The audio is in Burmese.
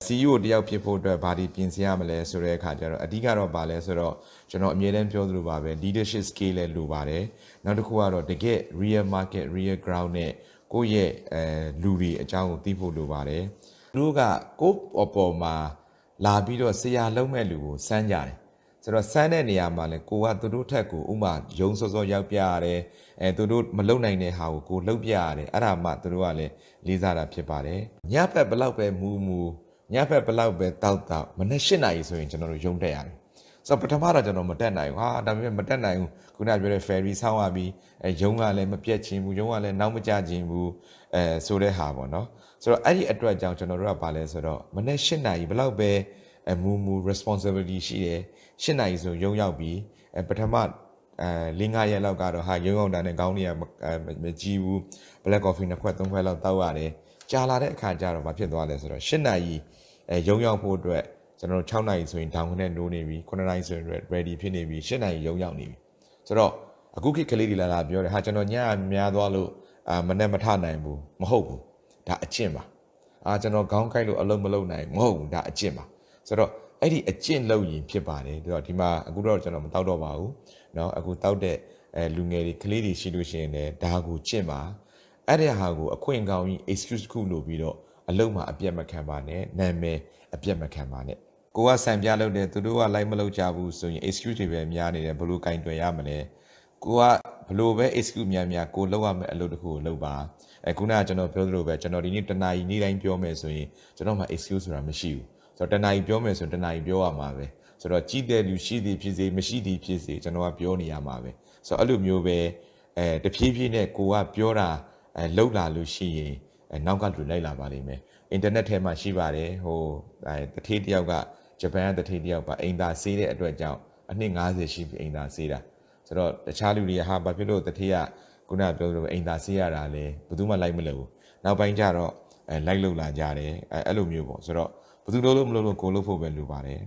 CEO တယောက်ဖြစ်ဖို့အတွက်ဘာဒီပြင်ဆင်ရမလဲဆိုတဲ့အခါကျတော့အဓိကတော့ဘာလဲဆိုတော့ကျွန်တော်အမြဲတမ်းပြောသလိုပါပဲ leadership skill လည်းလိုပါတယ်နောက်တစ်ခုကတော့တကယ် real market real ground နဲ့ကိုယ့်ရဲ့လူတွေအကြောင်းကိုသိဖို့လိုပါတယ်သူတို့ကကိုယ့်အပေါ်မှာလာပြီးတော့ဆရာလုံးမဲ့လူကိုစမ်းကြတယ်ဆိုတော့စမ်းတဲ့နေရာမှာလဲကိုကသူတို့ထက်ကိုဥမာယုံစောစောရောက်ပြရတယ်သူတို့မလုံနိုင်တဲ့ဟာကိုလှုပ်ပြရတယ်အဲ့ဒါမှသူတို့ကလည်းလေးစားတာဖြစ်ပါတယ်ညဘက်ဘလောက်ပဲမူညဘက်ဘလောက်ပဲတောက်မနေ့၈နာရီဆိုရင်ကျွန်တော်တို့ရုံတက်ရတယ်ဆိုတော့ပထမတော့ကျွန်တော်မတက်နိုင်ဘူးဒါပေမဲ့မတက်နိုင်ဘူးခုနပြောတဲ့ ferry ဆောင်းရပြီးရုံကလည်းမပြတ်ချင်းဘူးရုံကလည်းနောက်မကျချင်းဘူးဆိုတဲ့ဟာပေါ့နော်ဆိုတော့အဲ့ဒီအတွက်ကြောင့်ကျွန်တော်တို့ကဘာလဲဆိုတော့မနေ့၈နာရီဘလောက်ပဲမူ responsibility ရှိတယ်၈နာရီဆိုရုံရောက်ပြီးပထမ၄-၅ရက်လောက်ကတော့ဟာရုံရောက်တာနဲ့ခေါင်းတွေကမကြည့်ဘူး black coffee 2ခွက်3ခွက်လောက်တောက်ရတယ်ကြာလာတဲ့အခါကျတော့မဖြစ်သွားလဲဆိုတော့၈နာရီရုံရောက်ဖို့အတွက်ကျွန်တော်6နာရီဆိုရင်ဒေါင်းနဲ့နိုးနေပြီ9နာရီဆိုရင် ready ဖြစ်နေပြီ10နာရီရုံရောက်နေပြီဆိုတော့အခုခေတ်ကလေးတွေလာပြောတယ်ဟာကျွန်တော်ညများသွားလို့မနဲ့မထနိုင်ဘူးမဟုတ်ဘူးဒါအကျင့်ပါကျွန်တော်ခေါင်းကိုက်လို့အလုံးမလုံးနိုင်မဟုတ်ဘူးဒါအကျင့်ပါဆိုတော့အဲ့ဒီအကျင့်လုပ်ရင်ဖြစ်ပါတယ်ဆိုတော့ဒီမှာအခုတော့ကျွန်တော်မတောက်တော့ပါဘူးเนาะအခုတောက်တဲ့လူငယ်တွေကလေးတွေရှိလို့ရှိရင်လည်းဒါကိုကျင့်ပါအဲ့ဒီဟာကိုအခွင့်ကောင်းကြီး excuse ခုလို့ပြီးတော့အလုံးမှာအပြတ်မခံပါနဲ့နာမည်အပြတ်မခံပါနဲ့ကိုကစံပြလုပ်တယ်သူတို့ကလိုက်မလုပ်ကြဘူးဆိုရင် excuse တွေပဲများနေတယ်ဘလို့ကင်တွယ်ရမလဲကိုကဘလို့ပဲ excuse များကိုလောက်ရမယ်အလုပ်တစ်ခုကိုလုပ်ပါခုနကကျွန်တော်ပြောသလိုပဲကျွန်တော်ဒီနေ့တနာရီနေ့တိုင်းပြောမယ်ဆိုရင်ကျွန်တော်မှ excuse ဆိုတာမရှိဘူးဆိုတော့တနာရီပြောမယ်ဆိုရင်တနာရီပြောရမှာပဲဆိုတော့ကြီးတဲ့လူရှိသည်ဖြစ်စေမရှိသည်ဖြစ်စေကျွန်တော်ကပြောနေရမှာပဲဆိုတော့အဲ့လိုမျိုးပဲတဖြည်းဖြည်းနဲ့ကိုကပြောတာလှုပ်လာလို့ရှိရင်နောက်ကလူလိုက်လာပါလိမ့်မယ်အင်တာနက်ထဲမှာရှိပါတယ်ဟိုတထေးတယောက်ကဂျပန်ကတထေးတယောက်ပါအိမ်သာဆေးတဲ့အတွက်ကြောင့်အနှစ်90ရှိပြီအိမ်သာဆေးတာဆိုတော့တခြားလူတွေကဟာဘာဖြစ်လို့တထေးကခုနပြောလို့အိမ်သာဆေးရတာလဲဘယ်သူမှလိုက်မလို့နောက်ပိုင်းကျတော့လိုက်လှုပ်လာကြတယ်အဲ့လိုမျိုးပေါ့ဆိုတော့ဘယ်သူလို့မလို့ကိုလှုပ်ဖို့ပဲလိုပါတယ်